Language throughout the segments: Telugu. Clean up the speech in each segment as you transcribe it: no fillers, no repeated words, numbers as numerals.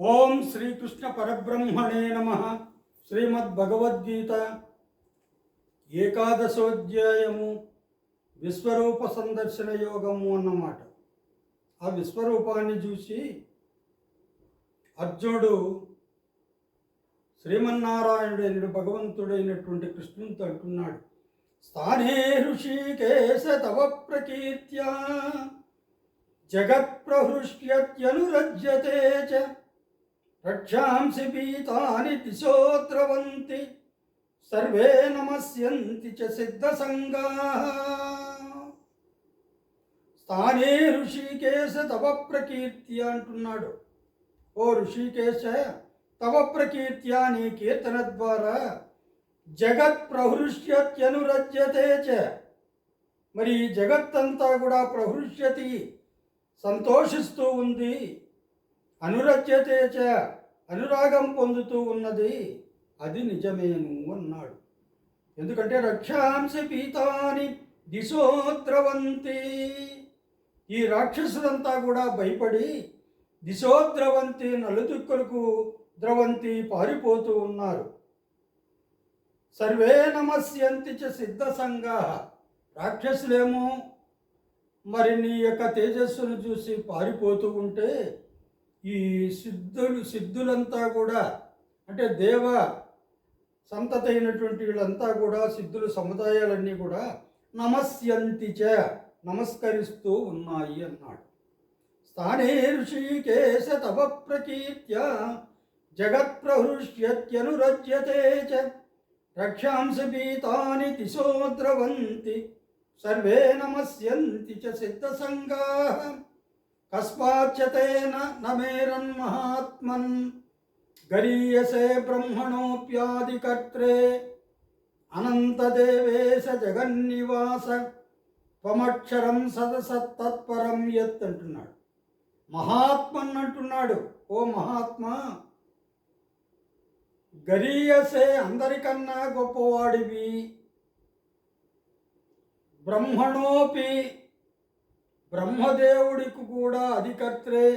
ఓం శ్రీకృష్ణ పరబ్రహ్మణే నమ. శ్రీమద్భగవద్గీత ఏకాదశోధ్యాయము విశ్వరూప సందర్శన యోగము అన్నమాట. ఆ విశ్వరూపాన్ని చూసి అర్జునుడు శ్రీమన్నారాయణుడైన భగవంతుడైనటువంటి కృష్ణునితో అంటున్నాడు, స్థానే ఋషికేశ తవ ప్రకీర్త్యా జగత్ప్రహృష్యత్యనురజ్యతే చ రక్షాంసి పీతాని దిశో ద్రవంతి సర్వే నమస్యంతి చ సిద్ధసంగాః. స్థానే ఋషికేశ తవ ప్రకీర్తి అంటున్నాడు. ఓ ఋషికేశ, తవ ప్రకీర్త్యా నీ కీర్తన ద్వారా జగత్ ప్రహృష్యత్యనురజ్యతే చ, మరి ఈ జగత్తంతా కూడా ప్రహృష్యతి సంతోషిస్తూ ఉంది, అనురజ్యతే చ అనురాగం పొందుతూ ఉన్నది, అది నిజమేను అన్నాడు. ఎందుకంటే రక్షాంసి పీతాని దిశో ద్రవంతి, ఈ రాక్షసులంతా కూడా భయపడి దిశోద్రవంతి నలుదిక్కులకు ద్రవంతి పారిపోతూ ఉన్నారు. సర్వే నమస్యంతి చ సిద్ధ సంగాః, రాక్షసులేమో మరి నీ యొక్క తేజస్సును చూసి పారిపోతూ ఉంటే ఈ సిద్ధులంతా కూడా, అంటే దేవ సంతతి అయినటువంటి వీళ్ళంతా కూడా, సిద్ధుల సముదాయాలన్నీ కూడా నమస్యంతి చ నమస్కరిస్తూ ఉన్నాయి అన్నాడు. స్థానే ఋషికేశ తవ ప్రకీర్త్యా జగత్ప్రహృష్యత్యనురజ్యతే చ రక్షాంసి పీతాని దిశో ద్రవంతి సర్వే నమస్యంతి చ సిద్ధసంగాః. కస్మాచ్చతేన నమేరన్మహాత్మన్ గరీయసే బ్రహ్మణోప్యాదికర్త్రే అనంతదేవేశ జగన్నివాస త్వమక్షరం సదసత్తత్పరం యత్ అంటున్నాడు. మహాత్మన్ అంటున్నాడు. ఓ మహాత్మా, గరీయసే అందరికన్నా గొప్పవాడివి, బ్రహ్మణోపి బ్రహ్మదేవుడికి కూడా అధికర్త్రే,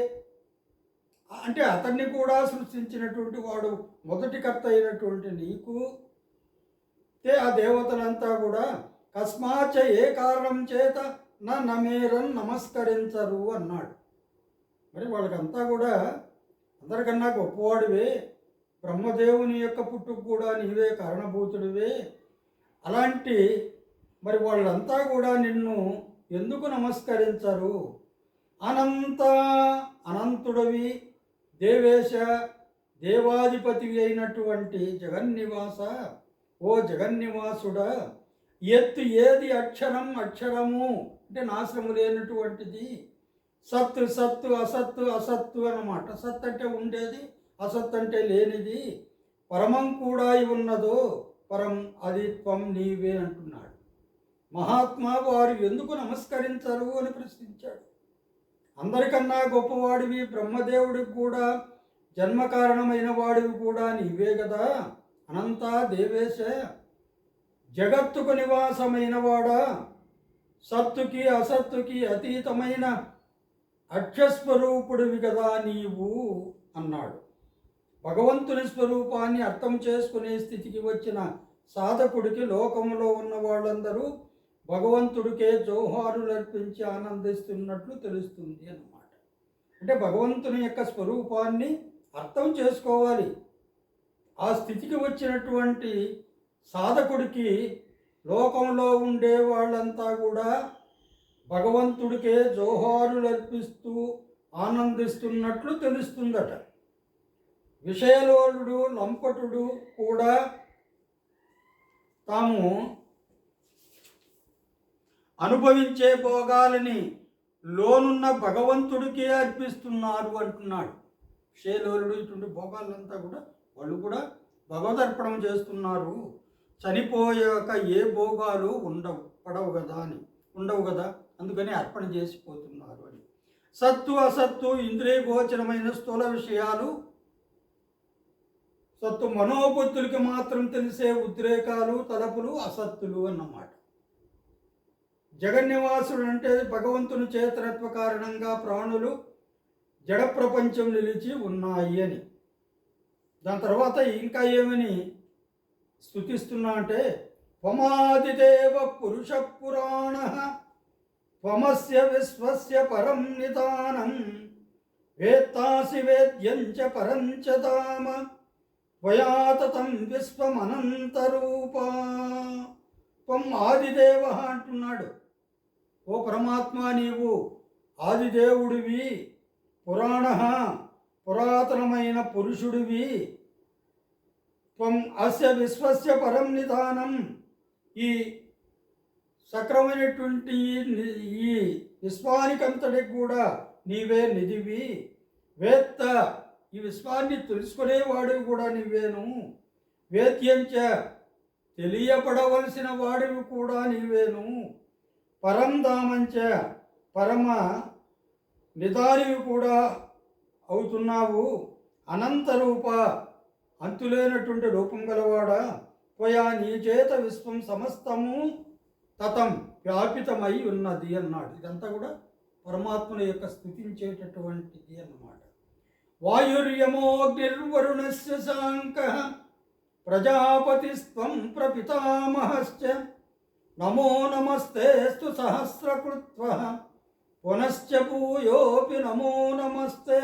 అంటే అతన్ని కూడా సృష్టించినటువంటి వాడు మొదటి కర్త అయినటువంటి నీకు ఆ దేవతలంతా కూడా కస్మాచ ఏ కారణం చేత నమేరన్ నమస్కరించరు అన్నాడు. మరి వాళ్ళకంతా కూడా అందరికన్నా గొప్పవాడివే, బ్రహ్మదేవుని యొక్క పుట్టుకు కూడా నీవే కారణభూతుడివే, అలాంటి మరి వాళ్ళంతా కూడా నిన్ను ఎందుకు నమస్కరించరు? అనంతుడవి, దేవేశ దేవాధిపతివి అయినటువంటి జగన్నివాస, ఓ జగన్నివాసుడా, ఎత్తు ఏది అక్షరము అంటే నాశనము లేనటువంటిది, సత్తు అసత్తు అన్నమాట. సత్ అంటే ఉండేది, అసత్ అంటే లేనిది, పరమం కూడా ఉన్నదో పరం, అది త్వం నీవే అంటున్నాడు. మహాత్మా, వారు ఎందుకు నమస్కరించరు అని ప్రశ్నించాడు. అందరికన్నా గొప్పవాడివి, బ్రహ్మదేవుడికి కూడా జన్మ కారణమైన వాడివి కూడా నీవే కదా. అనంత దేవేశ, జగత్తుకు నివాసమైన వాడా, సత్తుకి అసత్తుకి అతీతమైన అక్షస్వరూపుడివి కదా నీవు అన్నాడు. భగవంతుని స్వరూపాన్ని అర్థం చేసుకునే స్థితికి వచ్చిన సాధకుడికి లోకంలో ఉన్న వాళ్ళందరూ భగవంతుడికే జోహారులు అర్పించి ఆనందిస్తున్నట్లు తెలుస్తుంది అన్నమాట. అంటే భగవంతుని యొక్క స్వరూపాన్ని అర్థం చేసుకోవాలి. ఆ స్థితికి వచ్చినటువంటి సాధకుడికి లోకంలో ఉండే వాళ్ళంతా కూడా భగవంతుడికే జోహారులు అర్పిస్తూ ఆనందిస్తున్నట్లు తెలుస్తుందట. విషయలోలుడు లంపటుడు కూడా తాము అనుభవించే భోగాలని లోనున్న భగవంతుడికే అర్పిస్తున్నారు అంటున్నాడు. విషయలోలుడు ఇటువంటి భోగాలంతా కూడా వాళ్ళు కూడా భగవదర్పణం చేస్తున్నారు. చనిపోయాక ఏ భోగాలు ఉండవు కదా, అందుకని అర్పణ చేసిపోతున్నారు అని. సత్తు అసత్తు ఇంద్రియ గోచరమైన స్థూల విషయాలు, సత్తు మనోబుద్ధులకి మాత్రం తెలిసే ఉద్రేకాలు తలపులు అసత్తులు అన్నమాట. జగన్నివాసుడు అంటే భగవంతుని చేతనత్వ కారణంగా ప్రాణులు జడ ప్రపంచం నిలిచి ఉన్నాయి అని. దాని తర్వాత ఇంకా ఏమని స్తుతిస్తున్నా అంటే, త్వమాదిదేవ పురుష పురాణ త్వమస్య విశ్వస్య పరం నిదానం వేత్తాసి వేద్యం చ పరం చ ధామ త్వయా తతం విశ్వమనంతరూపా. త్వం ఆదిదేవ అంటున్నాడు. ఓ పరమాత్మ, నీవు ఆదిదేవుడివి, పురాణ పురాతనమైన పురుషుడివి, త్వం అస్య విశ్వస్య పరం నిదానం, ఈ సక్రమైనటువంటి ఈ విశ్వానికంతటికి కూడా నీవే నిధివి, వేత్త ఈ విశ్వాన్ని తెలుసుకునేవాడివి కూడా నీవేను, వేద్యంచ తెలియపడవలసిన వాడివి కూడా నీవేను, పరం ధామంచ పరమ నిదానివి కూడా అవుతున్నావు, అనంతరూప అంతులేనటువంటి రూపం గలవాడా, త్వయా నీ చేత విశ్వం సమస్తము తతం వ్యాపితమై ఉన్నది అన్నాడు. ఇదంతా కూడా పరమాత్మను యొక్క స్థుతించేటటువంటిది అన్నమాట. వాయుర్యమోగ్నిర్వరుణస్య శాంకః ప్రజాపతిస్త్వం ప్రపితామహశ్చ నమో నమస్తేస్తు సహస్రకృత్వః పునశ్చ భూయోపి నమో నమస్తే.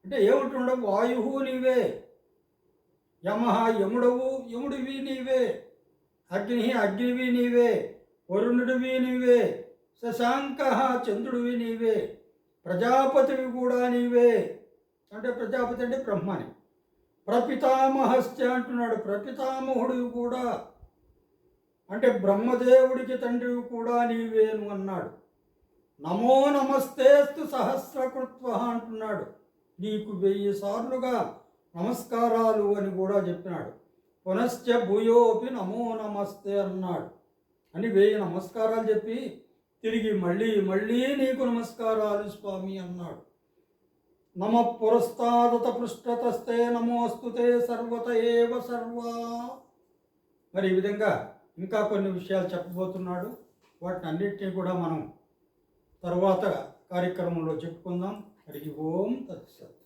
అంటే ఏమిటుండవు, వాయువు నీవే, యమః యముడవు యముడివి నీవే, అగ్ని అగ్నివి నీవే, వరుణుడివి నీవే, శశాంకః చంద్రుడివి నీవే, ప్రజాపతివి కూడా నీవే. అంటే ప్రజాపతి అంటే బ్రహ్మని. ప్రపితామహశ్చ అంటున్నాడు, ప్రపితామహుడివి కూడా అంటే బ్రహ్మదేవుడికి తండ్రివి కూడా నీవేను అన్నాడు. నమో నమస్తేస్తు సహస్రకృత్వ అంటున్నాడు, నీకు 1000 సార్లుగా నమస్కారాలు అని కూడా చెప్పినాడు. పునశ్చ భూయోపి నమో నమస్తే అన్నాడు. అని 1000 నమస్కారాలు చెప్పి తిరిగి మళ్ళీ మళ్ళీ నీకు నమస్కారాలు స్వామి అన్నాడు. నమ పురస్తాదత పృష్ఠతస్తే నమోస్తుతే సర్వత ఏవ సర్వా. మరి ఈ విధంగా ఇంకా కొన్ని విషయాలు చెప్పబోతున్నాడు. వాటిని అన్నిటినీ కూడా మనం తర్వాత కార్యక్రమంలో చెప్పుకుందాం. హరి ఓం తత్సత్.